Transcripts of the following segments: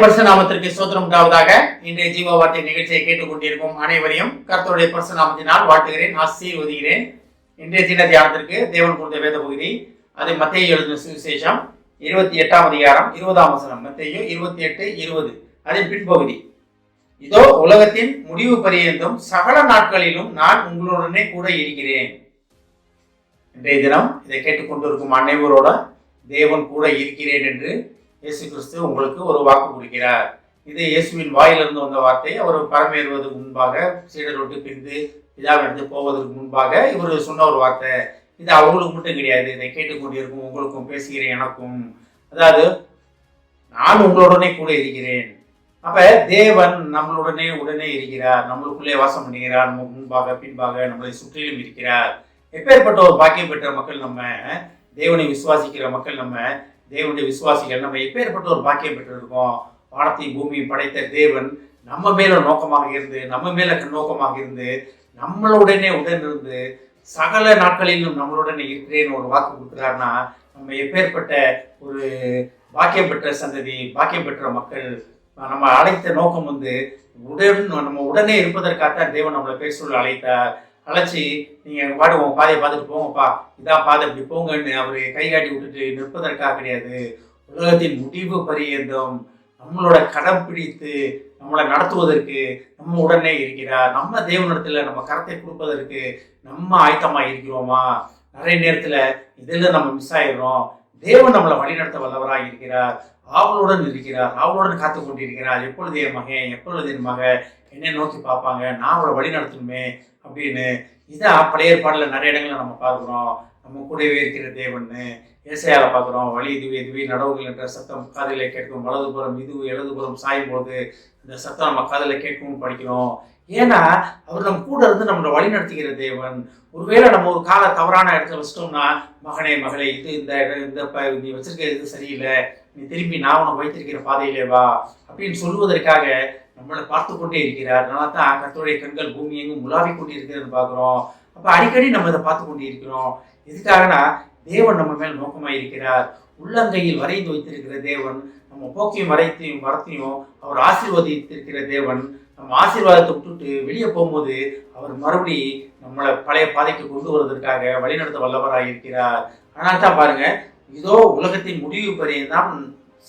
பரிசு நாமத்திற்கு ஸ்தோத்திரம் உண்டாவதாக. இன்றைய ஜீவ வார்த்தை நிகழ்ச்சியை கேட்டுக்கொண்டிருக்கும் அனைவரையும் கர்த்தருடைய பரிசு நாமத்தினால் வாழ்த்துகிறேன், ஆசீர்வதிக்கிறேன். இன்றைய தின தியானத்திற்கு தேவன் கொடுத்த வேத பகுதி அது மத்தேயு எழுதின சுவிசேஷம் 28ஆம் அதிகாரம் 20ஆம் வசனம். மத்தேயு 28:20 அதன் பின்பகுதி. இதோ உலகத்தின் முடிவு பரியந்தம் சகல நாட்களிலும் நான் உங்களுடனே கூட இருக்கிறேன். இன்றைய தினம் இதை கேட்டுக்கொண்டிருக்கும் அனைவரோட தேவன் கூட இருக்கிறேன் என்று இயேசு கிறிஸ்து உங்களுக்கு ஒரு வாக்கு கொடுக்கிறார். இது இயேசுவின் வாயிலிருந்து வந்த வார்த்தை. அவர் பரமேறுவதற்கு முன்பாக சீடர் விட்டு பிரிந்து பிதாவிடத்து போவதற்கு முன்பாக இவர் சொன்ன ஒரு வார்த்தை. இது அவங்களுக்கு மட்டும் கிடையாது, இதை கேட்டுக்கொண்டிருக்கும் உங்களுக்கும் பேசுகிற எனக்கும். அதாவது நான் உங்களுடனே கூட இருக்கிறேன். அப்ப தேவன் உடனே இருக்கிறார், நம்மளுக்குள்ளே வாசம் பண்ணுகிறார், நம்ம முன்பாக பின்பாக நம்மளை சுற்றிலும் இருக்கிறார். எப்பேற்பட்ட ஒரு பாக்கியம் பெற்ற மக்கள் நம்ம, தேவனை விசுவாசிக்கிற மக்கள் நம்ம, தேவனுடைய விசுவாசிகள் நம்ம எப்பேற்பட்ட ஒரு பாக்கியம் பெற்றிருக்கோம். வானத்தையும் பூமியும் படைத்த தேவன் நம்ம மேல நோக்கமாக இருந்து, நம்ம மேல நோக்கமாக இருந்து, நம்மளுடனே உடன் இருந்து சகல நாட்களிலும் நம்மளுடனே இருக்கிறேன்னு ஒரு வாக்கு கொடுக்குறாருன்னா நம்ம எப்பேற்பட்ட ஒரு பாக்கியம் பெற்ற சந்ததி, பாக்கியம் பெற்ற மக்கள். நம்ம அழைத்த நோக்கம் நம்ம உடனே இருப்பதற்காகத்தான் தேவன் நம்மளை பேர் சொல்லி அழைத்தார். அழைச்சி நீங்க பாடு உங்க பாதையை பார்த்துட்டு போங்கப்பா, இதான் பாதை, இப்படி போங்கன்னு அவரு கை காட்டி விட்டுட்டு நிற்பதற்காக கிடையாது. உலகத்தின் முடிவு பரியந்தம் நம்மளோட கடம் பிடித்து நம்மளை நடத்துவதற்கு நம்ம உடனே இருக்கிறார். நம்ம தேவனிடத்துல நம்ம கரத்தை கொடுப்பதற்கு நம்ம ஆயத்தமா இருக்கிறோமா? நிறைய நேரத்துல இதுல நம்ம மிஸ் ஆயிடுறோம். தேவன் நம்மளை வழிநடத்த வல்லவராக இருக்கிறார், ஆவலுடன் இருக்கிறார், ஆவலுடன் காத்து கொண்டிருக்கிறார். எப்பொழுது என் மகன், எப்பொழுது என் மக என்னை நோக்கி பார்ப்பாங்க, நான் அவளை வழி நடத்தணுமே அப்படின்னு. இதான் பழைய ஏற்பாடுல நிறைய இடங்களை நம்ம பார்க்குறோம். நம்ம கூடவே இருக்கிற தேவன்னு ஏசாயால பார்க்குறோம். வழி இதுவே நடவுகள் என்ற சத்தம் காதிலே கேட்கும், வலதுபுறம் இடதுபுறம் சாயும் போது அந்த சத்தம் நம்ம காதில கேட்கும் படிக்கிறோம். ஏன்னா அவர் நம்ம கூட இருந்து நம்மளை வழி நடத்துகிற தேவன். ஒருவேளை நம்ம ஒரு கால தவறான இடத்துல வச்சிட்டோம்னா, மகனே மகளே, நீ வச்சிருக்க இது சரியில்லை, நீ திரும்பி நான் உனக்கு வைத்திருக்கிற பாதையிலே வா அப்படின்னு சொல்லுவதற்காக நம்மளை பார்த்து கொண்டே இருக்கிறார். அதனால தான் கர்த்தருடைய கண்கள் பூமி எங்கும் உலாவிக் கொண்டு இருக்கிறதுன்னு பார்க்குறோம். அப்போ அடிக்கடி நம்ம இதை பார்த்து கொண்டு இருக்கிறோம். எதுக்காகனா தேவன் நம்ம மேல் நோக்கமாக இருக்கிறார். உள்ளங்கையில் வரைந்து வைத்திருக்கிற தேவன், நம்ம போக்கையும் வரத்தையும் அவர் ஆசீர்வதித்திருக்கிற தேவன். நம்ம ஆசீர்வாதத்தை விட்டுட்டு வெளியே போகும்போது அவர் மறுபடி நம்மளை பழைய பாதைக்கு கொண்டு வருவதற்காக வழிநடத்த வல்லவராக இருக்கிறார். ஆனால் தான் பாருங்க, இதோ உலகத்தின் முடிவு பரியந்தம்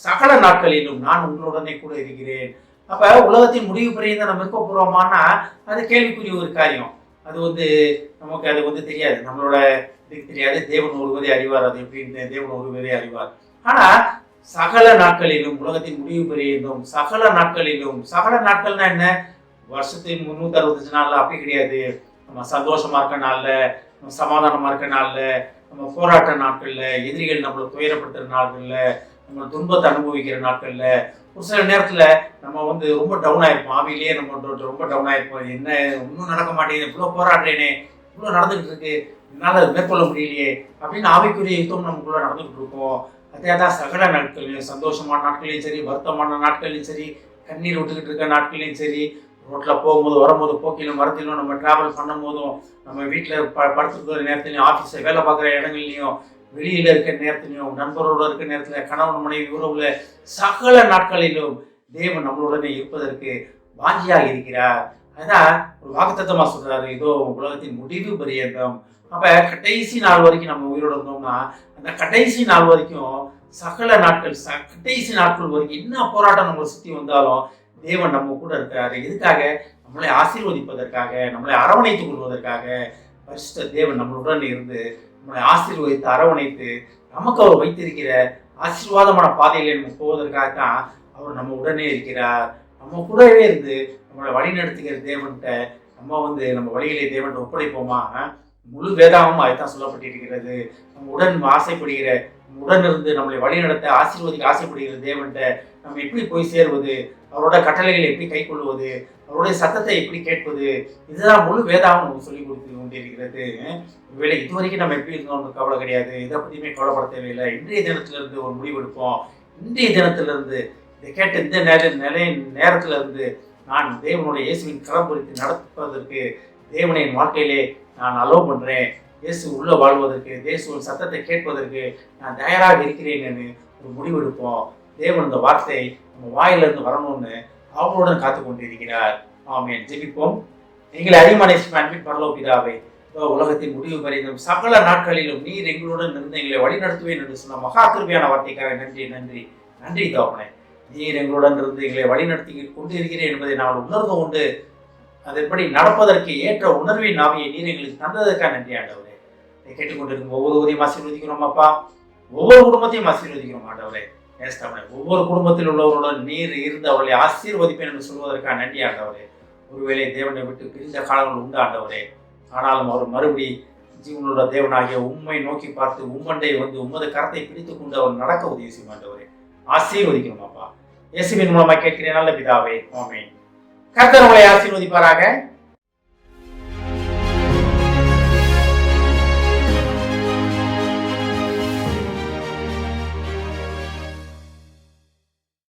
சகல நாட்களிலும் நான் உங்களுடனே கூட இருக்கிறேன். அப்ப உலகத்தின் முடிவு பரியந்தம் நம்ம இருக்க போறோமானா அது கேள்விக்குரிய ஒரு காரியம். அது நமக்கு அது தெரியாது, நம்மளோட இதுக்கு தெரியாது. தேவன் ஒருவரே அறிவார், அது எப்படின்னு தேவன் ஒருவரே அறிவார். ஆனா சகல நாட்களிலும், உலகத்தின் முடிவு பரியந்தும் சகல நாட்கள்னா என்ன? வருஷத்தின் 365 நாள்ல அப்படி கிடையாது. நம்ம சந்தோஷமா இருக்க நாள்ல, நம்ம சமாதானமா இருக்க நாள்ல, நம்ம போராட்ட நாட்கள்ல, எதிரிகள் நம்மளை துயரப்படுத்துற நாட்கள்ல, நம்ம துன்பத்தை அனுபவிக்கிற நாட்கள்ல, ஒரு சில நேரத்துல நம்ம ரொம்ப டவுன் ஆயிருப்போம். ஆவிலேயே நம்ம ரொம்ப டவுன் ஆயிருப்போம். என்ன இன்னும் நடக்க மாட்டேங்குது, இவ்வளவு போராடுறேனே, இவ்வளவு நடந்துகிட்டு இருக்கு, என்னால அதை மேற்கொள்ள முடியலையே அப்படின்னு ஆவிக்குரிய யுத்தம் நமக்குள்ள நடந்துகிட்டு இருக்கோம். அதே தான் சகல நாட்களையும், சந்தோஷமான நாட்களையும் சரி, வருத்தமான நாட்களையும் சரி, கண்ணீர் விட்டுக்கிட்டு இருக்க நாட்களையும் சரி, ரோட்ல போகும்போது வரும்போது, போக்கிலும் மரத்திலும் நம்ம டிராவல் பண்ணும் போதும், நம்ம வீட்டில் படுத்துக்கிற நேரத்துலையும், ஆஃபீஸில் வேலை பார்க்குற இடங்கள்லையும், வெளியில இருக்கிற நேரத்திலையும், நண்பரோட இருக்கிற நேரத்தில், கணவன் மனைவி உறவுல, சகல நாட்களிலும் தேவன் நம்மளுடனே இருப்பதற்கு வாஞ்சியாக இருக்கிறார். அதான் ஒரு வாக்குத்தத்தமா சொல்றாரு, இதோ உலகத்தின் முடிவு பரியந்தம். அப்ப கடைசி நாள் வரைக்கும் நம்ம உயிரோட இருந்தோம்னா, அந்த கடைசி நாள் வரைக்கும் கடைசி நாட்கள் வரைக்கும் என்ன போராட்டம் நம்மளை சுத்தி வந்தாலும் தேவன் நம்ம கூட இருக்காரு. எதுக்காக? நம்மளை ஆசீர்வதிப்பதற்காக, நம்மளை அரவணைத்துக் கொள்வதற்காக. பரிசுத்த தேவன் நம்மளுடன் இருந்து நம்மளை ஆசீர்வதித்து அரவணைத்து நமக்கு அவர் வைத்திருக்கிற ஆசீர்வாதமான பாதையில நம்ம போவதற்காகத்தான் அவர் நம்ம உடனே இருக்கிறார். நம்ம கூடவே இருந்து நம்மளை வழி நடத்துகிற தேவன்கிட்ட நம்ம வழிகளை தேவன்கிட்ட ஒப்படைப்போமா? முழு வேதாகமும் அதுதான் சொல்லப்பட்டிருக்கிறது. நம்ம உடன் இருந்து நம்மளை வழி நடத்த ஆசீர்வதிக்க ஆசைப்படுகிற தேவன்கிட்ட நம்ம எப்படி போய் சேருவது, அவரோட கட்டளைகளை எப்படி கை கொள்வது, அவருடைய சத்தத்தை எப்படி கேட்பது, இதுதான் முழு வேதாகம் நமக்கு சொல்லிக் கொடுத்து கொண்டிருக்கிறது. ஒருவேளை இதுவரைக்கும் நம்ம எப்படி இருந்தோம்னு கவலை கிடையாது, இதை பற்றியுமே கவலைப்பட தேவையில்லை. இன்றைய தினத்திலிருந்து ஒரு முடிவெடுப்போம். இன்றைய தினத்திலிருந்து இதை கேட்ட இந்த நேரத்துல இருந்து நான் தேவனுடைய இயேசுவின் கரம் குறித்து நடப்பதற்கு தேவனை என் வாழ்க்கையிலே நான் அலோவ் பண்றேன். இயேசு உள்ள வாழ்வதற்கு, இயேசுவின் சத்தத்தை கேட்பதற்கு நான் தயாராக இருக்கிறேன் என்று ஒரு முடிவெடுப்போம். தேவன் இந்த வார்த்தை நம்ம வாயிலிருந்து வரணும்னு அவங்களுடன் காத்து கொண்டிருக்கிறார். ஆமென். ஜெபிப்போம். எங்களை அதிகமான அன்பின் பரலோக பிதாவே, உலகத்தின் முடிவு வரையிலும் சகல நாட்களிலும் நீர் எங்களுடன் இருந்து எங்களை வழி நடத்துவேன் என்று சொன்ன மகா கிருபையான வார்த்தைக்காக நன்றி நன்றி நன்றி தகப்பனே. நீர் எங்களுடன் இருந்து எங்களை வழி நடத்தி கொண்டிருக்கிறேன் என்பதை நாங்கள் உணர்ந்து கொண்டு அதன்படி நடப்பதற்கு ஏற்ற உணர்வின் ஆவியை நீர் எங்களுக்கு தந்ததற்காக நன்றி ஆண்டவரே. இதை கேட்டுக்கொண்டிருக்கும் ஒவ்வொருவரையும் ஆசீர்வதிக்கிறோம் அப்பா. ஒவ்வொரு குடும்பத்தையும் ஆசீர்வதிக்கிறோம் ஆண்டவரே. ஒவ்வொரு குடும்பத்தில் உள்ளவர்களுடன் நீர் இருந்து அவர்களை ஆசீர்வதிப்பேன் என்று சொல்வதற்காக நன்றி ஆண்டவரே. ஒருவேளை தேவனை விட்டு பிரிந்த காலங்கள் உண்டு ஆண்டவரே. ஆனாலும் அவர் மறுபடி ஜீவனுள்ள தேவனாகிய உம்மை நோக்கி பார்த்து உம்மண்டை வந்து உமது கரத்தை பிடித்துக் கொண்டு அவர் நடக்க உதவி செய்யும் ஆண்டவரே. ஆசீர்வதிக்கணும் அப்பா. இயேசுவின் மூலமாக கேட்கிறேன் நல்ல பிதாவே. ஆமென். கர்த்தர் உங்களை ஆசீர்வதிப்பாராக.